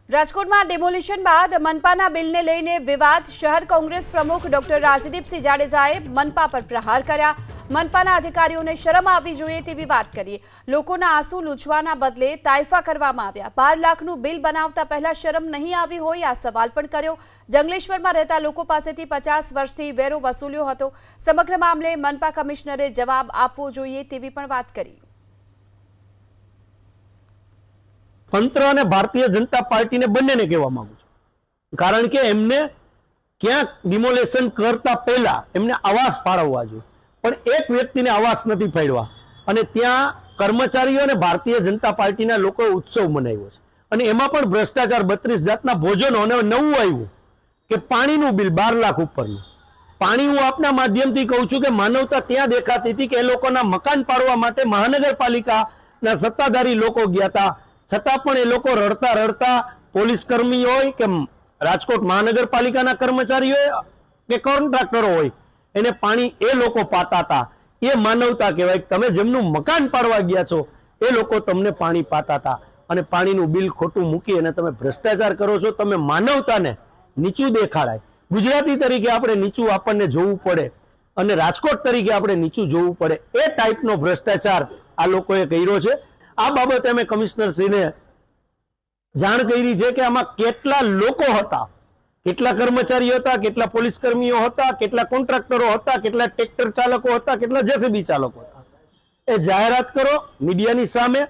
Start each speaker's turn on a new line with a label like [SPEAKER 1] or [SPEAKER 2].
[SPEAKER 1] રાજકોટમાં ડેમોલિશન બાદ મનપાના બિલને લઈને વિવાદ। શહેર કોંગ્રેસ પ્રમુખ ડોક્ટર રાજદીપસિંહ જાડેજાએ મનપા પર પ્રહાર કર્યા। મનપાના અધિકારીઓને શરમ આવવી જોઈએ તેવી વાત કરી। લોકોના આંસુ લૂછવાના બદલે તાઇફા કરવામાં આવ્યા। 12 લાખનું બિલ બનાવતા પહેલા શરમ નહીં આવી હોય આ સવાલ પણ કર્યો। જંગલેશ્વરમાં રહેતા લોકો પાસેથી 50 વર્ષથી વેરો વસૂલ્યો હતો। સમગ્ર મામલે મનપા કમિશનરે જવાબ આપવો જોઈએ તેવી પણ વાત કરી।
[SPEAKER 2] तंत्र और भारतीय जनता पार्टी ने बने ने कहवा मांगू छुं, कारण के एमने क्या डिमोलेशन करता पहला एमने आवास फाळववा जोईए, पण एक व्यक्ति ने आवास नहीं फाळव्या अने त्यां कर्मचारीओ ने भारतीय जनता पार्टी ना लोकोए उत्सव मनाव्यो छे अने एमां पण भ्रष्टाचार 32 जातना भोजनो अने नवुं आव्युं के पाणीनुं बिल 12 लाख उपरनुं पाणी। हूँ आपना माध्यमथी कहूं छुं के मानवता त्यां देखाती हती के ए लोकोना मकान पाडवा माटे महानगरपालिकाना सत्ताधारी लोको गया था, छतां पण ए लोको रड़ता रड़ता पोलीस कर्मी होय के राजकोट महानगरपालिकाना कर्मचारी होय के कॉन्ट्राक्टरो होय एने पाणी ए लोको पाता था। ए मानवता कहेवाय। तमे जेमनुं मकान पाडवा गया छो ए लोको तमने पाणी पाता था अने पाणीनुं बिल खोटुं मूकी अने तमे भ्रष्टाचार करो छो। तमे मानवताने नीचुं देखाडाय। गुजराती तरीके आपणे नीचुं आपणने जोवुं पड़े अने राजकोट तरीके आपणे नीचुं जोवुं पड़े ए टाइपनो भ्रष्टाचार आ लोकोए कर्यो छे। आ बाबते अमे कमिश्नरश्रीने जाण करी छे के आमां केटला लोको हता, केटला कर्मचारी हता, केटला पोलीस कर्मीओ हता, केटला कॉन्ट्राक्टरो हता, केटला ट्रेक्टर चालको हता, केटला जेसीबी चालको हता। ए जाहेरात करो मीडियानी सामे।